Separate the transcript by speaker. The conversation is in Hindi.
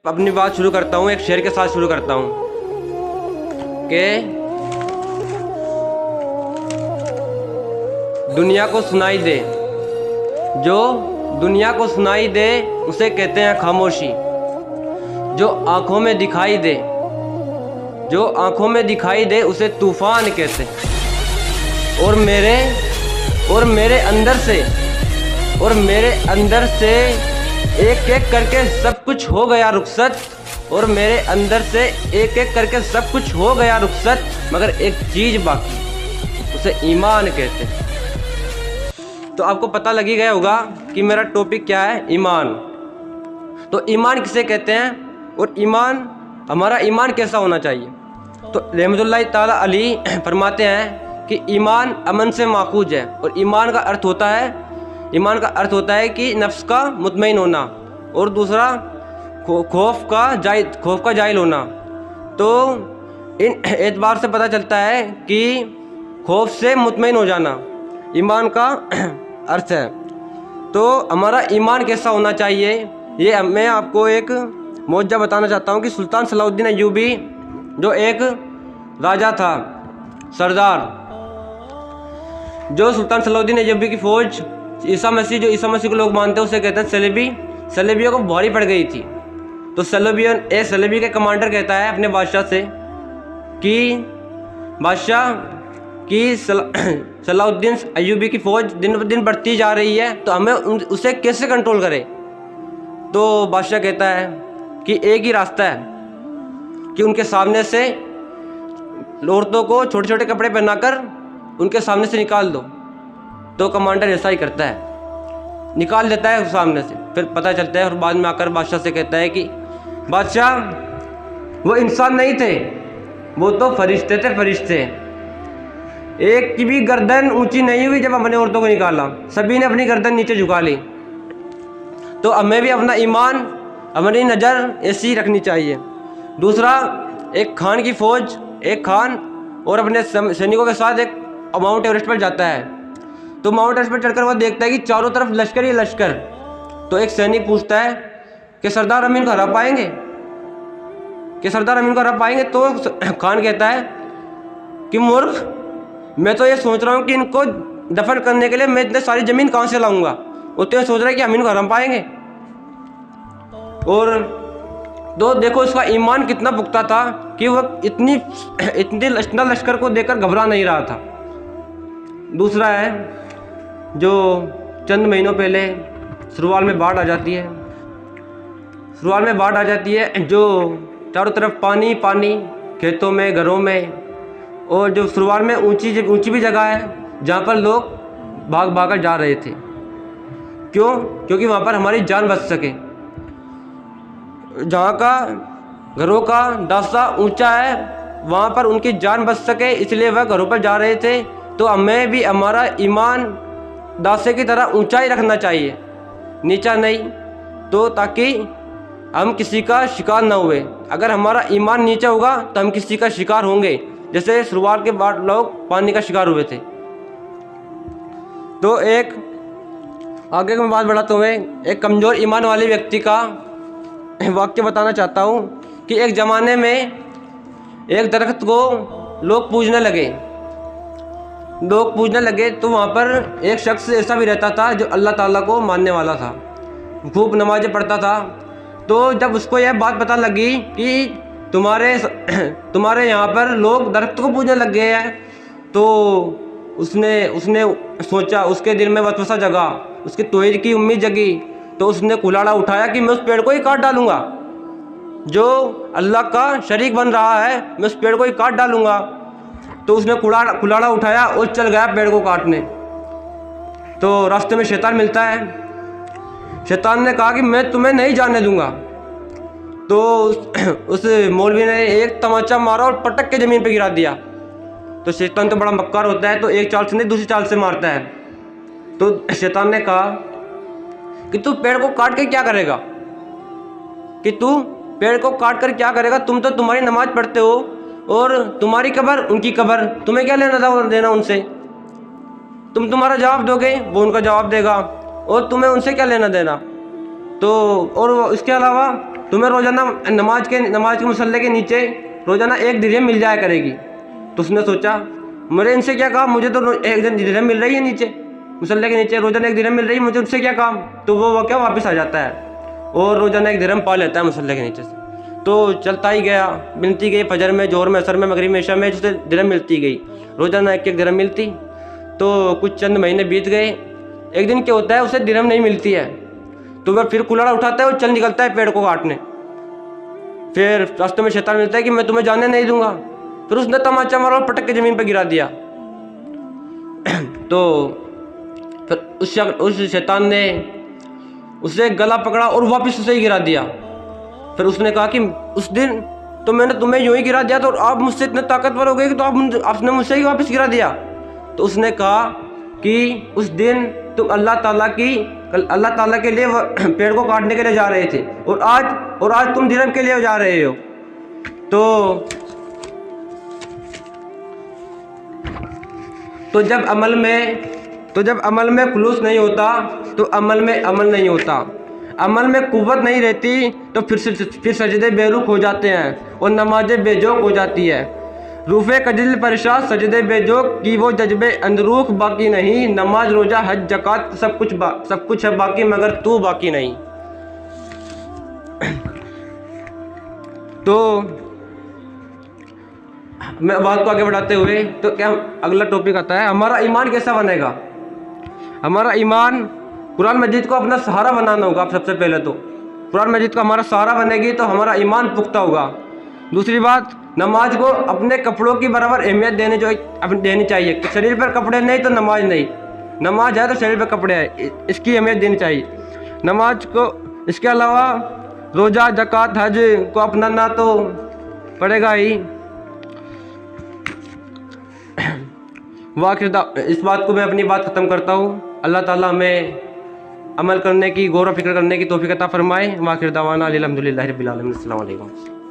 Speaker 1: अपनी बात शुरू करता हूँ, एक शेर के साथ शुरू करता हूँ कि दुनिया को सुनाई दे, जो दुनिया को सुनाई दे उसे कहते हैं खामोशी। जो आँखों में दिखाई दे, जो आँखों में दिखाई दे उसे तूफान कहते हैं। और मेरे अंदर से एक एक करके सब कुछ हो गया रुखसत। और मेरे अंदर से एक एक करके सब कुछ हो गया रुखसत, मगर एक चीज़ बाकी, उसे ईमान कहते हैं। तो आपको पता लग ही गया होगा कि मेरा टॉपिक क्या है, ईमान। तो ईमान किसे कहते हैं और हमारा ईमान कैसा होना चाहिए। तो रहमतुल्लाह ताला अली फरमाते हैं कि ईमान अमन से माखूज है। और ईमान का अर्थ होता है कि नफ्स का मुतमईन होना, और दूसरा खौफ का जाहिल होना। तो इन एतबार से पता चलता है कि खौफ से मुतमईन हो जाना ईमान का अर्थ है। तो हमारा ईमान कैसा होना चाहिए, ये मैं आपको एक मौजज़ा बताना चाहता हूँ कि सुल्तान सलाहुद्दीन अय्यूबी जो एक राजा था, सरदार, जो सुल्तान सलाहुद्दीन अय्यूबी की फ़ौज ईसा मसीह को लोग मानते हैं उसे कहते हैं सलेबियों को भारी पड़ गई थी। तो सलेबी के कमांडर कहता है अपने बादशाह से कि बादशाह कि सलाहुद्दीन अय्यूबी की फ़ौज दिन ब दिन बढ़ती जा रही है, तो हमें उसे कैसे कंट्रोल करें। तो बादशाह कहता है कि एक ही रास्ता है कि उनके सामने से औरतों को छोटे छोटे कपड़े पहनाकर उनके सामने से निकाल दो। तो कमांडर ऐसा ही करता है, निकाल देता है सामने से। फिर पता चलता है और बाद में आकर बादशाह से कहता है कि बादशाह, वो इंसान नहीं थे, वो तो फरिश्ते थे, फरिश्ते। एक की भी गर्दन ऊंची नहीं हुई जब हमने औरतों को निकाला, सभी ने अपनी गर्दन नीचे झुका ली। तो हमें भी अपना ईमान, हमारी नज़र ऐसी रखनी चाहिए। दूसरा, एक खान की फ़ौज, एक खान और अपने सैनिकों के साथ एक माउंट एवरेस्ट पर जाता है। तो माउंट एवरेस्ट पर चढ़कर वह देखता है कि चारों तरफ लश्कर ही लश्कर। तो एक सैनिक पूछता है कि सरदार अमीन को हरा पाएंगे, तो खान कहता है कि मूर्ख, मैं तो ये सोच रहा हूँ कि इनको दफन करने के लिए मैं इतने सारी ज़मीन कहाँ से लाऊंगा, वो तो ये सोच रहा है कि हम इनको हरा पाएंगे। और तो देखो उसका ईमान कितना पुख्ता था कि वह इतनी लश्कर को देखकर घबरा नहीं रहा था। दूसरा है, जो चंद महीनों पहले सुरवाल में बाढ़ आ जाती है, जो चारों तरफ पानी पानी, खेतों में, घरों में। और जो सुरवाल में ऊंची भी जगह है जहाँ पर लोग भाग कर जा रहे थे। क्यों? क्योंकि वहाँ पर हमारी जान बच सके। जहाँ का घरों का दास्ता ऊंचा है वहाँ पर उनकी जान बच सके, इसलिए वह घरों पर जा रहे थे। तो हमें भी हमारा ईमान दासे की तरह ऊंचा ही रखना चाहिए, नीचा नहीं, तो ताकि हम किसी का शिकार ना हुए। अगर हमारा ईमान नीचा होगा तो हम किसी का शिकार होंगे, जैसे शुरुआत के बाद लोग पानी का शिकार हुए थे। तो एक आगे मैं बात बढ़ाता हूँ, एक कमज़ोर ईमान वाले व्यक्ति का वाक्य बताना चाहता हूँ कि एक ज़माने में एक दरख्त को लोग पूजने लगे। तो वहाँ पर एक शख्स ऐसा भी रहता था जो अल्लाह ताला को मानने वाला था, खूब नमाज़ें पढ़ता था। तो जब उसको यह बात पता लगी कि तुम्हारे यहाँ पर लोग दरख्त को पूजने लग गए हैं, तो उसने सोचा, उसके दिल में वसवसा जगा, उसकी तौहीद की उम्मीद जगी। तो उसने कुल्हाड़ा उठाया कि मैं उस पेड़ को ही काट डालूंगा, जो अल्लाह का शरीक बन रहा है, मैं उस पेड़ को ही काट डालूंगा। तो उसने कुल्हाड़ा उठाया और चल गया पेड़ को काटने। तो रास्ते में शैतान मिलता है। शैतान ने कहा कि मैं तुम्हें नहीं जाने दूंगा। तो उस मौलवी ने एक तमाचा मारा और पटक के ज़मीन पे गिरा दिया। तो शैतान तो बड़ा मक्कार होता है, तो एक चाल से नहीं दूसरी चाल से मारता है। तो शैतान ने कहा कि तू पेड़ को काट के क्या करेगा, तुम तो तुम्हारी नमाज पढ़ते हो, और तुम्हारी कब्र उनकी कब्र, तुम्हें क्या लेना देना उनसे। तुम तुम्हारा जवाब दोगे, वो उनका जवाब देगा, और तुम्हें उनसे क्या लेना देना। तो और इसके अलावा तुम्हें रोज़ाना नमाज के मुसल्ले के नीचे रोज़ाना 1 दिरहम मिल जाया करेगी। तो उसने सोचा मेरे इनसे क्या काम, मुझे तो 1 दिरहम मिल रही है नीचे मुसल्ले के नीचे, रोज़ाना 1 दिरहम मिल रही है, मुझे उससे क्या काम। तो वो क्या वापस आ जाता है और रोज़ाना 1 दिरहम पा लेता है मुसल्ले के नीचे से। तो चलता ही गया, मिलती गई, फजर में, जोहर में, असर में, मगरिब में, इशा में, जिससे दिरहम मिलती गई, रोज़ाना 1 दिरहम मिलती। तो कुछ चंद महीने बीत गए। एक दिन क्या होता है, उसे दिरहम नहीं मिलती है, तो वह फिर कुल्हाड़ा उठाता है और चल निकलता है पेड़ को काटने। फिर रास्ते में शैतान मिलता है कि मैं तुम्हें जाने नहीं दूंगा। फिर उसने तमाचा मारा और पटक के ज़मीन पर गिरा दिया। तो फिर उस शैतान ने उसे गला पकड़ा और वापस उसे ही गिरा दिया। फिर उसने कहा कि उस दिन तो मैंने तुम्हें यूं ही गिरा दिया, तो आप मुझसे इतने ताकतवर हो गए कि तो आपने मुझसे ही वापस गिरा दिया। तो उसने कहा कि उस दिन तुम अल्लाह ताला के लिए पेड़ को काटने के लिए जा रहे थे, और आज तुम दिरहम के लिए जा रहे हो। तो जब अमल में खुलूस नहीं होता तो अमल में अमल नहीं होता। अमल में कुव्वत नहीं रहती तो फिर सजदे बेरुख हो जाते हैं और नमाजें बेजोक हो जाती है। रूफ़े कजिल परशा सजदे बेजोक की वो जज्बे अंदरूख बाकी नहीं। नमाज रोज़ा हज ज़कात सब कुछ है बाकी मगर तू बाकी नहीं। तो मैं बात को आगे बढ़ाते हुए तो क्या अगला टॉपिक आता है, हमारा ईमान कैसा बनेगा। हमारा ईमान कुरान मजीद को अपना सहारा बनाना होगा। सबसे पहले तो कुरान मजीद को हमारा सहारा बनेगी तो हमारा ईमान पुख्ता होगा। दूसरी बात, नमाज को अपने कपड़ों की बराबर अहमियत देनी चाहिए। शरीर पर कपड़े नहीं तो नमाज नहीं, नमाज है तो शरीर पर कपड़े है, इसकी अहमियत देनी चाहिए नमाज को। इसके अलावा रोज़ा ज़कात हज को अपनाना तो पड़ेगा ही। इस बात को मैं अपनी बात ख़त्म करता हूँ। अल्लाह ताला हमें अमल करने की, गौर व फिक्र करने की तौफीक अता फरमाए। वाखिर दावाना अल्हम्दुलिल्लाहि रब्बिल आलमीन। अस्सलामु अलैकुम।